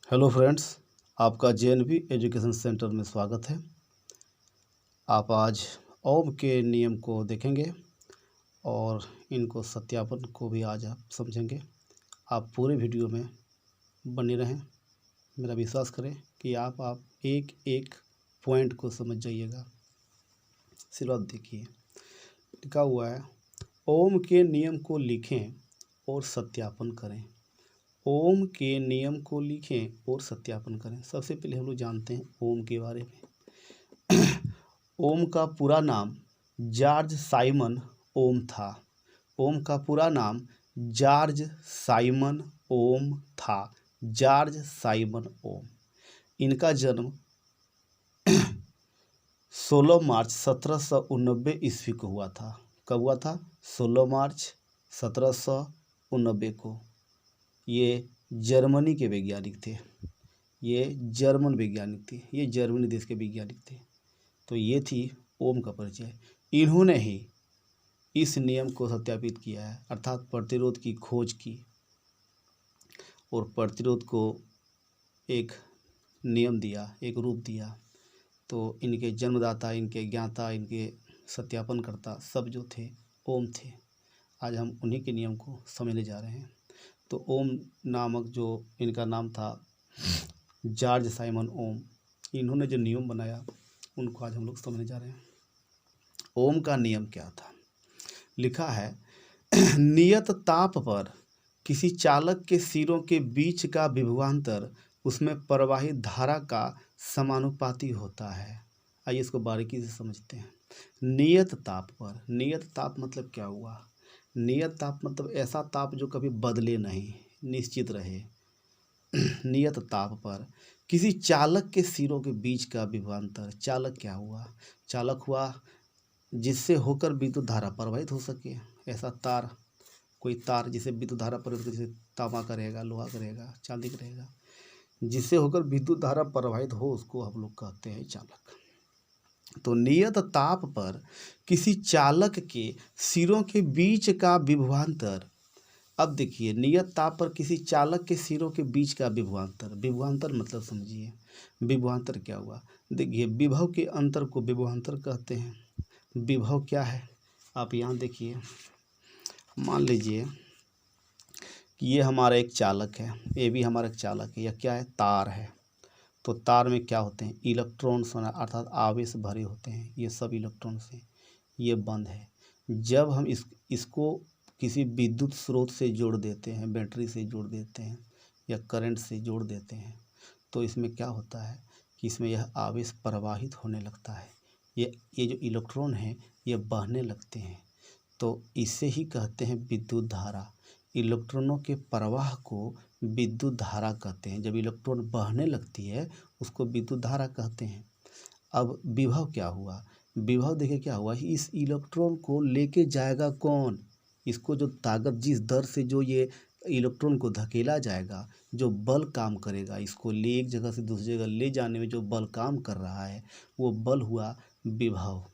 Hello friends, आपका JNV education centre में स्वागत है। आप आज ओम के नियम को देखेंगे और इनको सत्यापन को भी आज आप समझेंगे। आप पूरे वीडियो में बने रहें। मेरा विश्वास करें कि आप एक एक पॉइंट को समझ जाइएगा। सिर्फ आप देखिए, लिखा हुआ है ओम के नियम को लिखें और सत्यापन करें। ओम के नियम को लिखें और सत्यापन करें। सबसे पहले हम लोग जानते हैं ओम के बारे में। ओम का पूरा नाम जॉर्ज साइमन ओम था। ओम का पूरा नाम जॉर्ज साइमन ओम था। जॉर्ज साइमन ओम। इनका जन्म 16 मार्च 1789 ईस्वी को हुआ था। कब हुआ था? 16 मार्च 1789 को। ये जर्मनी के वैज्ञानिक थे। ये जर्मन वैज्ञानिक थे। ये जर्मनी देश के वैज्ञानिक थे। तो ये थी ओम का परिचय। इन्होंने ही इस नियम को सत्यापित किया है, अर्थात प्रतिरोध की खोज की और प्रतिरोध को एक नियम दिया, एक रूप दिया। तो इनके जन्मदाता, इनके ज्ञाता, इनके सत्यापनकर्ता सब जो थे ओम थे। आज हम उन्हीं के नियम को समझने जा रहे हैं। तो ओम नामक जो इनका नाम था जॉर्ज साइमन ओम, इन्होंने जो नियम बनाया उनको आज हम लोग समझने जा रहे हैं। ओम का नियम क्या था? लिखा है नियत ताप पर किसी चालक के सिरों के बीच का विभवांतर उसमें प्रवाहित धारा का समानुपाती होता है। आइए इसको बारीकी से समझते हैं। नियत ताप पर, नियत ताप मतलब क्या हुआ? नियत ताप मतलब ऐसा ताप जो कभी बदले नहीं, निश्चित रहे। नियत ताप पर किसी चालक के सिरों के बीच का विभवांतर। चालक क्या हुआ? चालक हुआ जिससे होकर विद्युत धारा प्रवाहित हो सके। ऐसा तार, कोई तार जिसे विद्युत धारा प्रवाहित, जैसे तांबा का रहेगा, लोहा का रहेगा, चांदी का रहेगा, जिससे होकर विद्युत धारा प्रवाहित हो, उसको हम लोग कहते हैं चालक। तो नियत ताप पर किसी चालक के सिरों के बीच का विभवांतर। अब देखिए, नियत ताप पर किसी चालक के सिरों के बीच का विभवांतर। विभवांतर मतलब समझिए, विभवांतर क्या हुआ? देखिए, विभव के अंतर को विभवांतर कहते हैं। विभव क्या है? आप यहाँ देखिए, मान लीजिए कि ये हमारा एक चालक है, ये भी हमारा एक चालक है। यह क्या है? तार है। तो तार में क्या होते हैं? इलेक्ट्रॉन्स, अर्थात आवेश भरे होते हैं। ये सब इलेक्ट्रॉन्स हैं। ये बंद है। जब हम इसको किसी विद्युत स्रोत से जोड़ देते हैं, बैटरी से जोड़ देते हैं या करंट से जोड़ देते हैं, तो इसमें क्या होता है कि इसमें यह आवेश प्रवाहित होने लगता है। ये जो इलेक्ट्रॉन हैं ये बहने लगते हैं। तो इसे ही कहते हैं विद्युत धारा। इलेक्ट्रॉनों के प्रवाह को विद्युत धारा कहते हैं। जब इलेक्ट्रॉन बहने लगती है उसको विद्युत धारा कहते हैं। अब विभव क्या हुआ? विभव देखिए क्या हुआ, इस इलेक्ट्रॉन को लेके जाएगा कौन? इसको जो ताकत, जिस दर से जो ये इलेक्ट्रॉन को धकेला जाएगा, जो बल काम करेगा, इसको ले एक जगह से दूसरी जगह ले जाने में जो बल काम कर रहा है, वो बल हुआ विभव।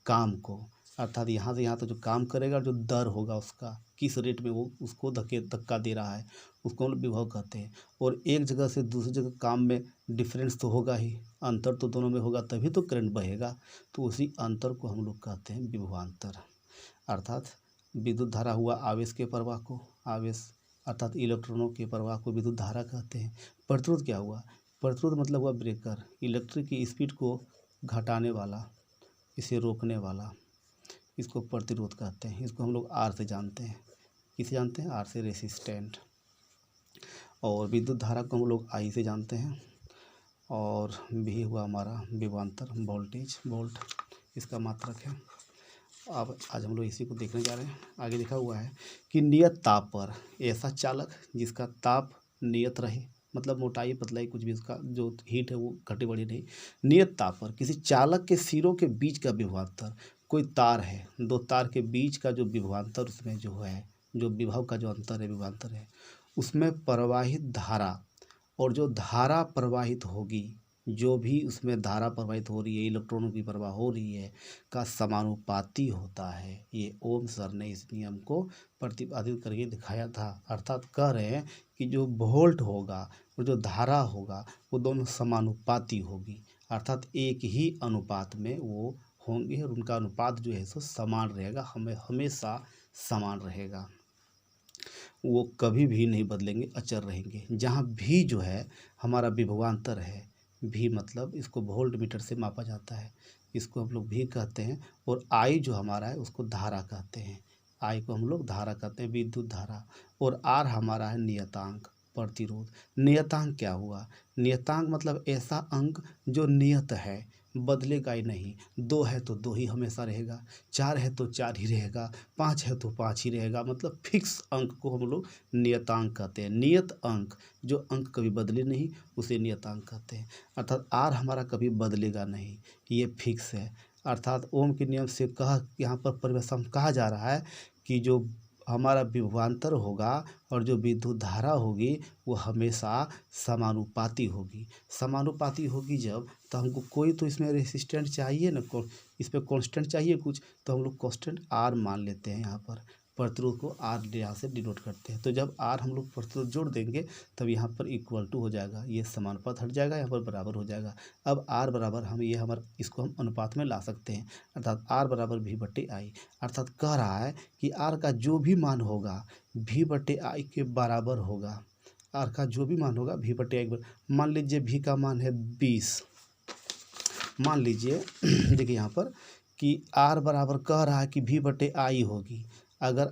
काम को, अर्थात यहाँ से यहाँ तक जो काम करेगा, जो दर होगा उसका, किस रेट में वो उसको धक्का दे रहा है, उसको हम लोग विभव कहते हैं। और एक जगह से दूसरी जगह काम में डिफरेंस तो होगा ही, अंतर तो दोनों में होगा, तभी तो करंट बहेगा। तो उसी अंतर को हम लोग कहते हैं विभवांतर। अर्थात विद्युत धारा हुआ आवेश के प्रवाह को, आवेश अर्थात इलेक्ट्रॉनों के प्रवाह को विद्युत धारा कहते हैं। प्रतिरोध क्या हुआ? प्रतिरोध मतलब हुआ ब्रेकर, इलेक्ट्रिक की स्पीड को घटाने वाला, इसे रोकने वाला, इसको प्रतिरोध कहते हैं। इसको हम लोग आर से जानते हैं। किसे जानते हैं? आर से, रेसिस्टेंट। और विद्युत धारा को हम लोग आई से जानते हैं। और भी हुआ हमारा विभवांतर, वोल्टेज, वोल्ट इसका मात्रक है। अब आज हम लोग इसी को देखने जा रहे हैं। आगे लिखा हुआ है कि नियत ताप पर ऐसा चालक जिसका ताप नियत रहे, मतलब मोटाई पतलाई कुछ भी, उसका जो हीट है वो घटे बढ़े नहीं। नियत ताप पर किसी चालक के सिरों के बीच का विभवांतर। कोई तार है, दो तार के बीच का जो विभवांतर, उसमें जो है, जो विभव का जो अंतर है, विभवांतर है, उसमें प्रवाहित धारा, और जो धारा प्रवाहित होगी, जो भी उसमें धारा प्रवाहित हो रही है, इलेक्ट्रॉनों की प्रवाह हो रही है, का समानुपाती होता है। ये ओम सर ने इस नियम को प्रतिपादित करके दिखाया था। अर्थात कह रहे हैं कि जो वोल्ट होगा और जो धारा होगा वो दोनों समानुपाती होगी, अर्थात एक ही अनुपात में वो होंगे और उनका अनुपात जो है सो समान रहेगा, हमेशा समान रहेगा, वो कभी भी नहीं बदलेंगे, अचर रहेंगे। जहाँ भी जो है हमारा विभवांतर है, भी मतलब इसको वोल्ट मीटर से मापा जाता है, इसको हम लोग भी कहते हैं, और आई जो हमारा है उसको धारा कहते हैं, आई को हम लोग धारा कहते हैं, विद्युत धारा। और आर हमारा है नियतांक, प्रतिरोध। नियतांक क्या हुआ? नियतांक मतलब ऐसा अंक जो नियत है, बदलेगा ही नहीं। 2 है तो 2 ही हमेशा रहेगा, 4 है तो 4 ही रहेगा, 5 है तो 5 ही रहेगा, मतलब फिक्स अंक को हम लोग नियतांक कहते हैं। नियत अंक, जो अंक कभी बदले नहीं, उसे नियतांक कहते हैं। अर्थात आर हमारा कभी बदलेगा नहीं, ये फिक्स है। अर्थात ओम के नियम से यहाँ पर परिभाषा में कहा जा रहा है कि जो हमारा विभवांतर होगा और जो विद्युत धारा होगी वो हमेशा समानुपाती होगी। समानुपाती होगी जब, तो हमको कोई तो इसमें रेसिस्टेंट चाहिए ना, इस पर कांस्टेंट चाहिए कुछ, तो हम लोग कांस्टेंट आर मान लेते हैं। यहाँ पर प्रतिरोध को आर यहाँ से डिनोट करते हैं। तो जब आर हम लोग प्रतिरोध जोड़ देंगे तब यहाँ पर इक्वल टू हो जाएगा, ये समानुपात हट जाएगा, यहाँ पर बराबर हो जाएगा। अब आर बराबर हम ये हमारा इसको हम अनुपात में ला सकते हैं, अर्थात आर बराबर भी बटे आई। अर्थात कह रहा है कि आर का जो भी मान होगा भी बटे आई के बराबर होगा। आर का जो भी मान होगा भी बटे आई। मान लीजिए भी का मान है 20, मान लीजिए देखिए यहाँ पर कि आर बराबर कह रहा है कि भी बटे आई होगी। अगर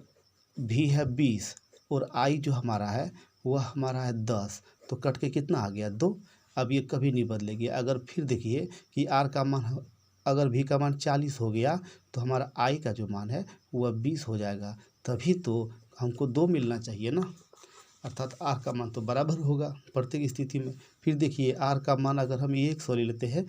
भी है 20 और आई जो हमारा है वह हमारा है 10, तो कट के कितना आ गया? 2। अब ये कभी नहीं बदलेगी। अगर फिर देखिए कि आर का मान, अगर भी का मान 40 हो गया तो हमारा आई का जो मान है वह 20 हो जाएगा, तभी तो हमको 2 मिलना चाहिए ना, अर्थात आर का मान तो बराबर होगा प्रत्येक स्थिति में। फिर देखिए आर का मान अगर हम 100 ले लेते हैं,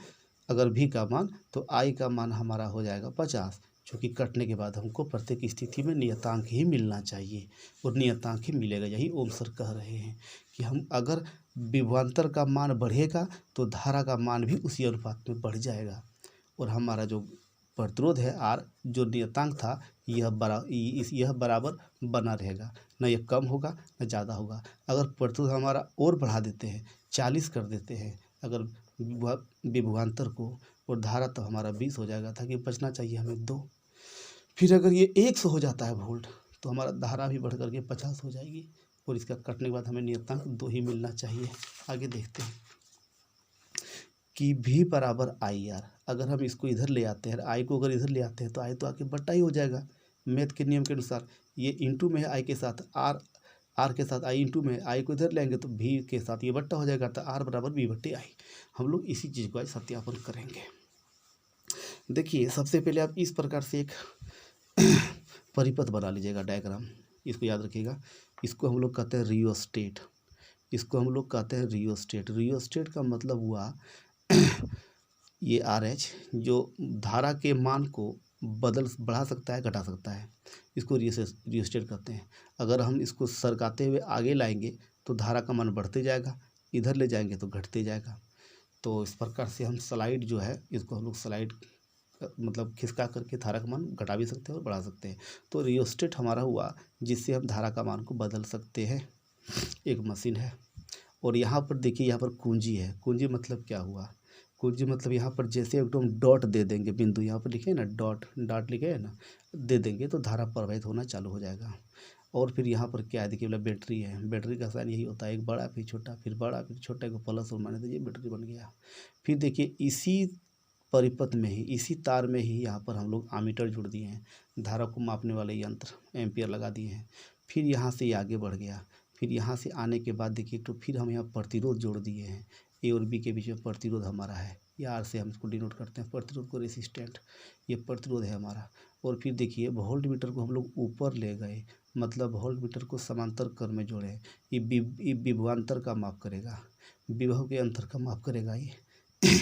अगर भी का मान, तो आई का मान हमारा हो जाएगा 50, क्योंकि कटने के बाद हमको प्रत्येक स्थिति में नियतांक ही मिलना चाहिए और नियतांक ही मिलेगा। यही ओम सर कह रहे हैं कि हम अगर विभवांतर का मान बढ़ेगा तो धारा का मान भी उसी अनुपात में बढ़ जाएगा, और हमारा जो प्रतिरोध है आर जो नियतांक था यह बराबर बना रहेगा, न यह कम होगा न ज़्यादा होगा। अगर प्रतिरोध हमारा और बढ़ा देते हैं, 40 कर देते हैं अगर विभवांतर को, और धारा तो हमारा 20 हो जाएगा, था कि बचना चाहिए हमें 2। फिर अगर ये 100 हो जाता है वोल्ट, तो हमारा धारा भी बढ़ करके 50 हो जाएगी, और इसका कटने के बाद हमें नियतांक 2 ही मिलना चाहिए। आगे देखते हैं कि भी बराबर आई आर। अगर हम इसको इधर ले आते हैं, आई को अगर इधर ले आते हैं तो आई तो आके बट्टा ही हो जाएगा। मैथ के नियम के अनुसार ये इंटू में है आई के साथ, आर के साथ आई इंटू में, आई को इधर लेंगे तो भी के साथ ये बट्टा हो जाएगा, तो आर बराबर बी बट्टे आई। हम लोग इसी चीज़ को आज सत्यापन करेंगे। देखिए सबसे पहले आप इस प्रकार से एक परिपथ बना लीजिएगा, डायग्राम, इसको याद रखिएगा। इसको हम लोग कहते हैं रियोस्टेट, इसको हम लोग कहते हैं रियोस्टेट। रियोस्टेट का मतलब हुआ ये आर एच जो धारा के मान को बढ़ा सकता है, घटा सकता है, इसको रियोस्टेट कहते हैं। अगर हम इसको सरकाते हुए आगे लाएंगे तो धारा का मान बढ़ते जाएगा, इधर ले जाएंगे तो घटते जाएगा। तो इस प्रकार से हम स्लाइड जो है इसको हम लोग स्लाइड मतलब खिसका करके धारा का मान घटा भी सकते हैं और बढ़ा सकते हैं। तो रियोस्टेट हमारा हुआ जिससे हम धारा का मान को बदल सकते हैं, एक मशीन है। और यहाँ पर देखिए, यहाँ पर कुंजी है। कुंजी मतलब क्या हुआ? कुंजी मतलब यहाँ पर जैसे एकदम डॉट दे देंगे, बिंदु यहाँ पर लिखे है ना, डॉट लिखे है ना, दे देंगे तो धारा प्रवाहित होना चालू हो जाएगा। और फिर यहाँ पर क्या है, देखिए मतलब बैटरी है। बैटरी का साइन यही होता है, एक बड़ा फिर छोटा, फिर बड़ा फिर छोटा, को प्लस और माइनस, ये बैटरी बन गया। फिर देखिए इसी परिपथ में ही, इसी तार में ही यहाँ पर हम लोग आमीटर जोड़ दिए हैं, धारा को मापने वाले यंत्र एम्पियर लगा दिए हैं। फिर यहाँ से ये आगे बढ़ गया। फिर यहाँ से आने के बाद देखिए तो फिर हम यहाँ प्रतिरोध जोड़ दिए हैं। ए और बी के बीच में प्रतिरोध हमारा है, या आर से हम इसको डिनोट करते हैं, प्रतिरोध को रेसिस्टेंट, ये प्रतिरोध है हमारा। और फिर देखिए वोल्ट मीटर को हम लोग ऊपर ले गए, मतलब वोल्ट मीटर को समांतर क्रम में जोड़े। ये विभवांतर का माप करेगा, विभव के अंतर का माप करेगा। ये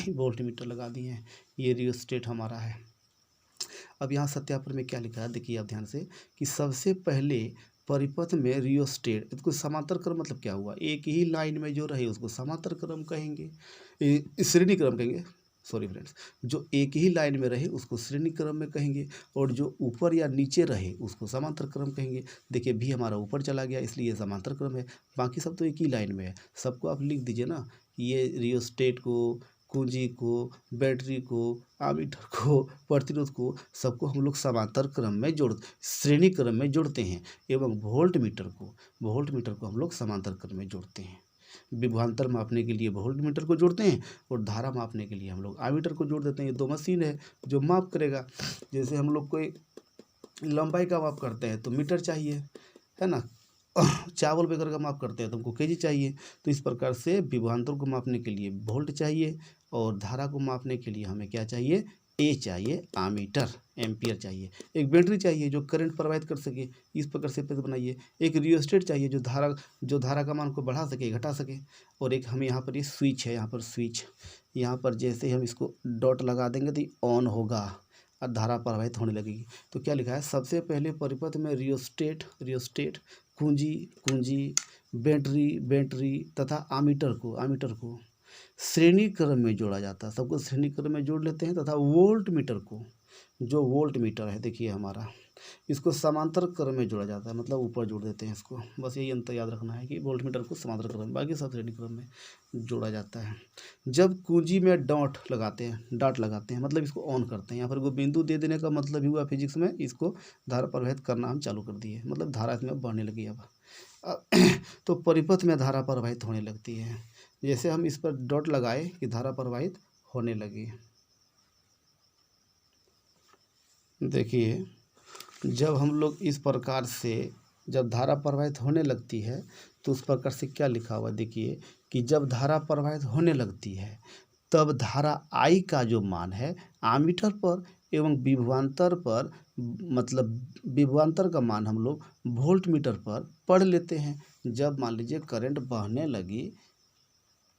वोल्ट मीटर लगा दिए हैं, ये रियोस्टेट हमारा है। अब यहाँ सत्यापन में क्या लिखा है, देखिए आप ध्यान से कि सबसे पहले परिपथ में रियोस्टेट, इसको समांतर क्रम मतलब क्या हुआ, एक ही लाइन में जो रहे उसको समांतर क्रम कहेंगे, श्रेणी क्रम कहेंगे। सॉरी फ्रेंड्स, जो एक ही लाइन में रहे उसको श्रेणी क्रम में कहेंगे, और जो ऊपर या नीचे रहे उसको समांतर क्रम कहेंगे। देखिए भी हमारा ऊपर चला गया इसलिए ये समांतर क्रम है, बाकी सब तो एक ही लाइन में है। सबको आप लिख दीजिए ना, ये रियोस्टेट को, कुंजी को, बैटरी को, आमीटर को, प्रतिरोध को, सबको हम लोग समांतर क्रम में श्रेणी क्रम में जोड़ते हैं, एवं वोल्ट मीटर को हम लोग समांतर क्रम में जोड़ते हैं। विभवांतर मापने के लिए वोल्ट मीटर को जोड़ते हैं, और धारा मापने के लिए हम लोग आमीटर को जोड़ देते हैं। ये दो मशीन है जो माप करेगा। जैसे हम लोग कोई लंबाई का माप करते हैं तो मीटर चाहिए, है ना। चावल बेगर का माप करते हैं तो हमको केजी चाहिए। तो इस प्रकार से विभवांतर को मापने के लिए वोल्ट चाहिए, और धारा को मापने के लिए हमें क्या चाहिए, ए चाहिए, आमीटर, एम्पियर चाहिए। एक बैटरी चाहिए जो करंट प्रवाहित कर सके, इस प्रकार से पेज बनाइए। एक रियोस्टेट चाहिए जो धारा का मान को बढ़ा सके, घटा सके। और एक हमें यहाँ पर ये स्विच है, यहाँ पर जैसे हम इसको डॉट लगा देंगे तो ये ऑन होगा और धारा प्रवाहित होने लगेगी। तो क्या लिखा है, सबसे पहले परिपथ में रियोस्टेट, कुंजी, बैटरी तथा आमीटर को श्रेणी क्रम में जोड़ा जाता है। सबको श्रेणी क्रम में जोड़ लेते हैं, तथा वोल्ट मीटर को, जो वोल्ट मीटर है देखिए हमारा, इसको समांतर क्रम में जोड़ा जाता है, मतलब ऊपर जोड़ देते हैं इसको। बस यही अंतर याद रखना है कि वोल्ट मीटर को समांतर क्रम में, बाकी सब श्रेणी क्रम में जोड़ा जाता है। जब कुंजी में डाट लगाते हैं मतलब इसको ऑन करते हैं। यहाँ पर कोई बिंदु दे देने का मतलब ही हुआ फिजिक्स में, इसको धारा प्रवाहित करना हम चालू कर दिए, मतलब धारा इसमें बढ़ने लगी। अब तो परिपथ में धारा प्रवाहित होने लगती है। जैसे हम इस पर डॉट लगाए कि धारा प्रवाहित होने लगी। देखिए जब हम लोग इस प्रकार से, जब धारा प्रवाहित होने लगती है तो उस प्रकार से क्या लिखा हुआ, देखिए कि जब धारा प्रवाहित होने लगती है तब धारा I का जो मान है आमीटर पर एवं विभवांतर पर, मतलब विभवांतर का मान हम लोग वोल्ट मीटर पर पढ़ लेते हैं। जब मान लीजिए करंट बहने लगी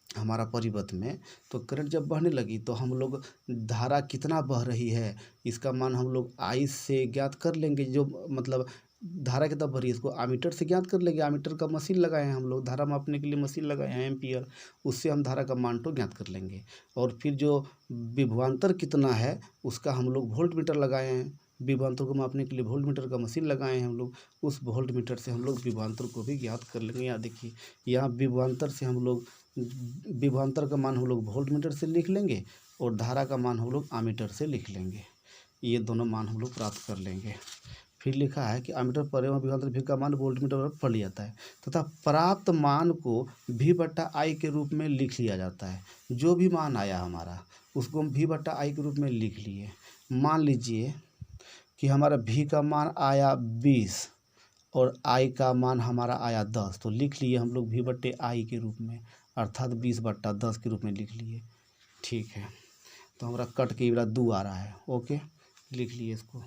हमारा परिपथ में, तो करंट जब बहने लगी तो हम लोग धारा कितना बह रही है इसका मान हम लोग I से ज्ञात कर लेंगे। जो मतलब धारा कितना बह रही है इसको आमीटर से ज्ञात कर लेंगे। आमीटर का मशीन लगाए हैं हम लोग, धारा मापने के लिए मशीन लगाए हैं एम्पियर, उससे हम धारा का मान तो ज्ञात कर लेंगे। और फिर जो विभवांतर कितना है उसका हम लोग वोल्ट मीटर लगाए हैं, विभवांतर को मापने के लिए वोल्ट मीटर का मशीन लगाए हैं हम लोग, उस वोल्ट मीटर से हम लोग विभवांतर को भी ज्ञात कर लेंगे। यहाँ देखिए, यहाँ विभवांतर से हम लोग, विभवांतर का मान हम लोग वोल्ट मीटर से लिख लेंगे, और धारा का मान हम लोग आमीटर से लिख लेंगे। ये दोनों मान हम लोग प्राप्त कर लेंगे। फिर लिखा है कि आमीटर पर एवं विभवांतर भी का मान वोल्ट मीटर पर पढ़ लिया जाता है, तथा प्राप्त मान को V/I के रूप में लिख लिया जाता है। जो भी मान आया हमारा उसको हम V/I के रूप में लिख लिए। मान लीजिए कि हमारा V का मान आया 20 और I का मान हमारा आया 10, तो लिख लिए हम लोग V/I के रूप में, अर्थात 20/10 के रूप में लिख लिए। ठीक है, तो हमारा कट के इधर 2 आ रहा है, ओके, लिख लिए इसको।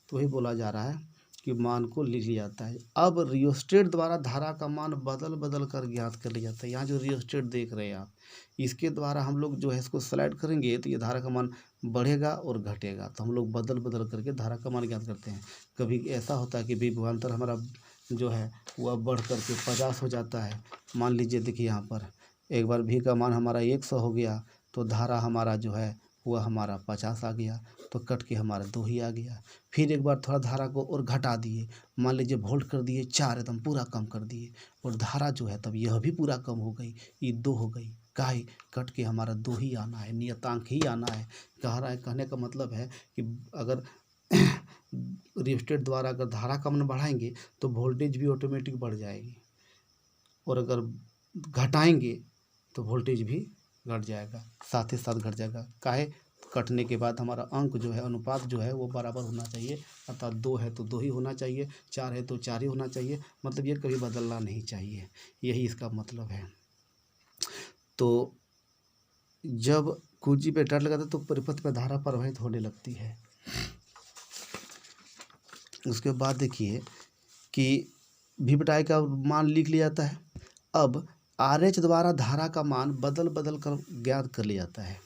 तो वही बोला जा रहा है कि मान को लिख लिया जाता है। अब रियोस्टेट द्वारा धारा का मान बदल कर ज्ञात कर लिया जाता है। यहाँ जो रियोस्टेट देख रहे हैं आप, इसके द्वारा हम लोग जो है इसको स्लाइड करेंगे तो ये धारा का मान बढ़ेगा और घटेगा। तो हम लोग बदल करके धारा का मान ज्ञात करते हैं। कभी ऐसा होता है कि विभवांतर हमारा जो है वह बढ़ करके 50 हो जाता है। मान लीजिए देखिए यहाँ पर एक बार V का मान हमारा 100 हो गया, तो धारा हमारा जो है वह हमारा 50 आ गया, तो कट के हमारा 2 ही आ गया। फिर एक बार थोड़ा धारा को और घटा दिए, मान लीजिए वोल्ट कर दिए 4, एकदम पूरा कम कर दिए, और धारा जो है तब यह भी पूरा कम हो गई, ये 2 हो गई। काहे, कट के हमारा 2 ही आना है, नियतांक ही आना है। कह रहा है, कहने का मतलब है कि अगर रियोस्टेट द्वारा अगर धारा का मान बढ़ाएंगे तो वोल्टेज भी ऑटोमेटिक बढ़ जाएगी, और अगर घटाएंगे तो वोल्टेज भी घट जाएगा, साथ ही साथ घट जाएगा। काहे, कटने के बाद हमारा अंक जो है, अनुपात जो है वो बराबर होना चाहिए, अर्थात 2 है तो 2 ही होना चाहिए, 4 है तो 4 ही होना चाहिए, मतलब ये कभी बदलना नहीं चाहिए, यही इसका मतलब है। तो जब कुंजी पे डॉट लगाते तो परिपथ में धारा प्रवाहित होने लगती है। उसके बाद देखिए कि V/I का मान लिख लिया जाता है। अब RH द्वारा धारा का मान बदल कर ज्ञात कर लिया जाता है।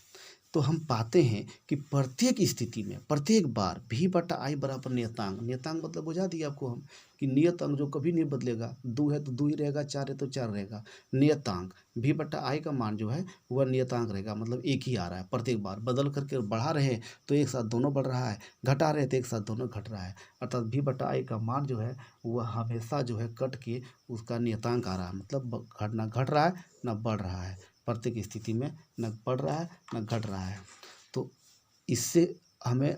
तो हम पाते हैं कि प्रत्येक स्थिति में, प्रत्येक बार V/I बराबर नियतांक मतलब बुझा दिया आपको हम कि नियतांक जो कभी नहीं बदलेगा, 2 है तो 2 ही रहेगा, 4 है तो 4 रहेगा। नियतांक v बटा आई का मान जो है वह नियतांक रहेगा, मतलब एक ही आ रहा है प्रत्येक बार। बदल करके बढ़ा रहे हैं तो एक साथ दोनों बढ़ रहा है, घटा रहे तो एक साथ दोनों घट रहा है। अर्थात v बटा आई का मान जो है वह हमेशा जो है कट के उसका नियतांक आ रहा है, मतलब ना घट रहा है ना बढ़ रहा है, प्रत्येक स्थिति में न बढ़ रहा है न घट रहा है। तो इससे हमें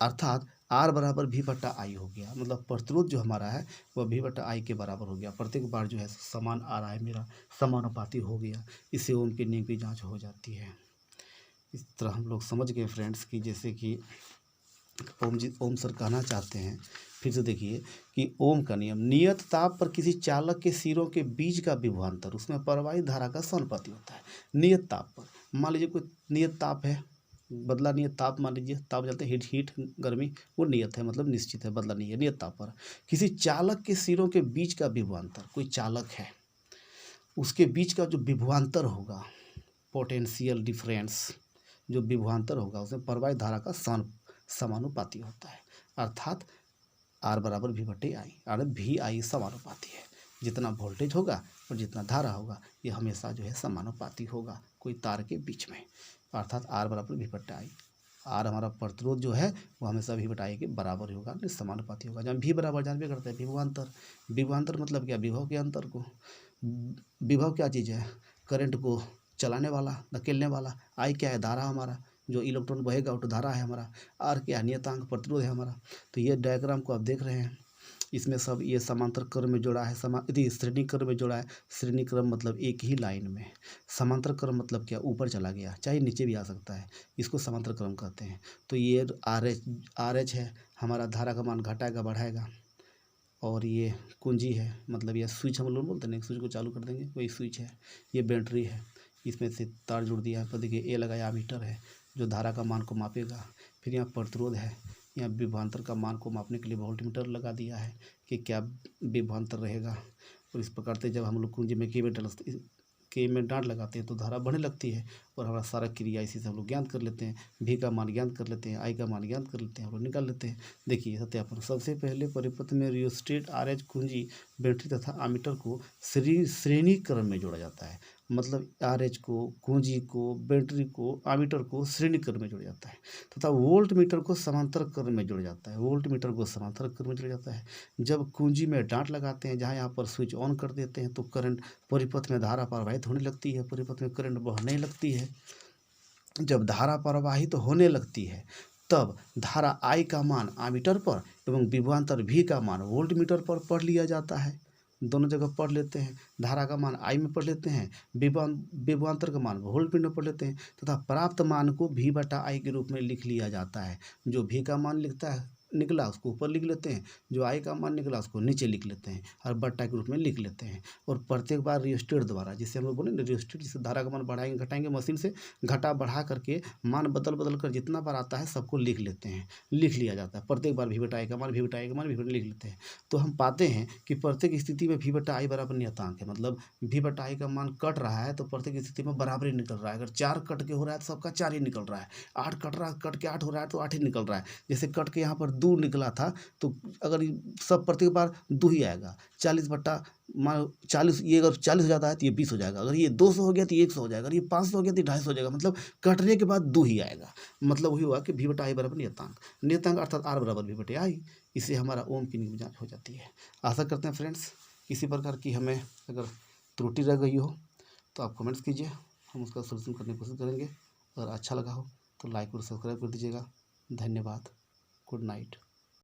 अर्थात R बराबर v बटा आई हो गया, मतलब प्रतिरोध जो हमारा है वह v बटा आई के बराबर हो गया। प्रत्येक बार जो है समान आ रहा है, मेरा समानुपाती हो गया। इससे ओम के नियम की जांच हो जाती है। इस तरह हम लोग समझ गए फ्रेंड्स कि जैसे कि ओम सर कहना चाहते हैं, फिर से देखिए कि ओम का नियम, नियत ताप पर किसी चालक के सिरों के बीच का विभवांतर उसमें प्रवाहित धारा का समानुपाती होता है। नियत ताप पर, मान लीजिए कोई नियत ताप है, बदला नियत ताप, मान लीजिए ताप जानते हैं हीट गर्मी, वो नियत है मतलब निश्चित है, बदला नहीं है। नियत ताप पर किसी चालक के सिरों के बीच का विभवांतर, कोई चालक है उसके बीच का जो विभवांतर होगा, पोटेंशियल डिफरेंस जो विभवांतर होगा उसमें प्रवाहित धारा का समानुपाती होता है। अर्थात R बराबर v बटे आई, और भी आई समानुपाती है। जितना वोल्टेज होगा और जितना धारा होगा ये हमेशा जो है समानुपाती होगा कोई तार के बीच में। अर्थात R बराबर v बटे आई, R हमारा प्रतिरोध जो है वो हमेशा v बटा आई के बराबर होगा, समानुपाती होगा। जब v बराबर जानबे करते हैं विभवांतर, विभवांतर मतलब क्या, विभव के अंतर को। विभव क्या चीज़ है, करंट को चलाने वाला, धकेलने वाला। आई क्या है, धारा हमारा, जो इलेक्ट्रॉन बहेगा वो तो धारा है हमारा। आर क्या है, नियतांक प्रतिरोध है हमारा। तो ये डायग्राम को आप देख रहे हैं, इसमें सब ये समांतर क्रम में जोड़ा है, यदि श्रेणी क्रम में जोड़ा है। श्रेणी क्रम मतलब एक ही लाइन में, समांतर क्रम मतलब क्या, ऊपर चला गया, चाहे नीचे भी आ सकता है, इसको समांतर क्रम कहते हैं। तो ये आर एच है हमारा, धारा का मान घटाएगा बढ़ाएगा। और ये कुंजी है, मतलब ये स्विच हम लोग बोलते हैं ना, स्विच को चालू कर देंगे वही स्विच है। ये बैटरी है, इसमें से तार जुड़ दिया है, तो देखिए ए लगाया मीटर है जो धारा का मान को मापेगा। फिर यहाँ प्रतिरोध है, यहाँ विभवांतर का मान को मापने के लिए वोल्ट मीटर लगा दिया है कि क्या विभवांतर रहेगा। और इस प्रकार से जब हम लोग कुंजी में के में डांट लगाते हैं तो धारा बढ़ने लगती है, और हमारा सारा क्रिया इसी से हम लोग ज्ञात कर लेते हैं। भी का मान ज्ञात कर लेते हैं, आई का मान ज्ञात कर लेते हैं, हम लोग निकाल लेते हैं। देखिए सत्यापन, सबसे पहले परिपथ में रियोस्टेट, आरएच, कुंजी, बैटरी तथा आमीटर को श्रेणी क्रम में जोड़ा जाता है। मतलब आरएच को, कुंजी को, बैटरी को, आमीटर को श्रेणी क्रम में जोड़ा जाता है, तथा वोल्ट मीटर को समांतर क्रम में जोड़ा जाता है। वोल्ट मीटर को समांतर क्रम में जोड़ा जाता है। जब कुंजी में डांट लगाते हैं, जहाँ यहाँ पर स्विच ऑन कर देते हैं तो करंट, परिपथ में धारा प्रवाहित होने लगती है, परिपथ में करंट बहने लगती है। जब धारा प्रवाहित होने लगती है तब धारा आई का मान आमीटर पर एवं विभवांतर भी का मान वोल्ट मीटर पर पढ़ लिया जाता है। दोनों जगह पढ़ लेते हैं, धारा का मान आई में पढ़ लेते हैं, विभवांतर का मान वोल्ट मीटर में पढ़ लेते हैं, तथा प्राप्त मान को v बटा आई के रूप में लिख लिया जाता है। जो v का मान निकला उसको ऊपर लिख लेते हैं, जो आई का मान निकला उसको नीचे लिख लेते हैं, और बट्टा के रूप में लिख लेते हैं। और प्रत्येक बार रियोस्टेट द्वारा, जिससे हम लोग बोले ना रियोस्टेट, जिससे धारा का मान बढ़ाएंगे घटाएंगे मशीन से, घटा बढ़ा करके मान बदल कर जितना बार आता है सबको लिख लेते हैं, लिख लिया जाता है। प्रत्येक बार v बटा आई का मान, v बटा आई का मान, v बटा लिख लेते हैं। तो हम पाते हैं कि प्रत्येक स्थिति में v बटा आई बराबर नियतांक है, मतलब v बटा आई का मान कट रहा है तो प्रत्येक स्थिति में बराबर ही निकल रहा है। अगर 4 कट के हो रहा है तो सबका 4 ही निकल रहा है, 8 कट के 8 हो रहा है तो 8 ही निकल रहा है। जैसे कट के यहाँ पर 2 निकला था तो अगर सब प्रत्येक बार 2 ही आएगा। 40 बट्टा मान 40, ये अगर 40 हो जाता है तो ये 20 हो जाएगा, अगर ये 200 हो गया तो ये 100 हो जाएगा, अगर ये 500 हो गया तो 250 हो जाएगा। मतलब कटने के बाद 2 ही आएगा। मतलब वही हुआ कि v बटा आई बराबर नियतांक, नियतांक अर्थात R बराबर v बटे आई। इससे हमारा ओम की नियम जांच हो जाती है। आशा करते हैं फ्रेंड्स किसी प्रकार की हमें अगर त्रुटि रह गई हो तो आप कमेंट्स कीजिए, हम उसका सोल्यूशन करने की कोशिश करेंगे। अगर अच्छा लगा हो तो लाइक और सब्सक्राइब कर दीजिएगा। धन्यवाद। Good night.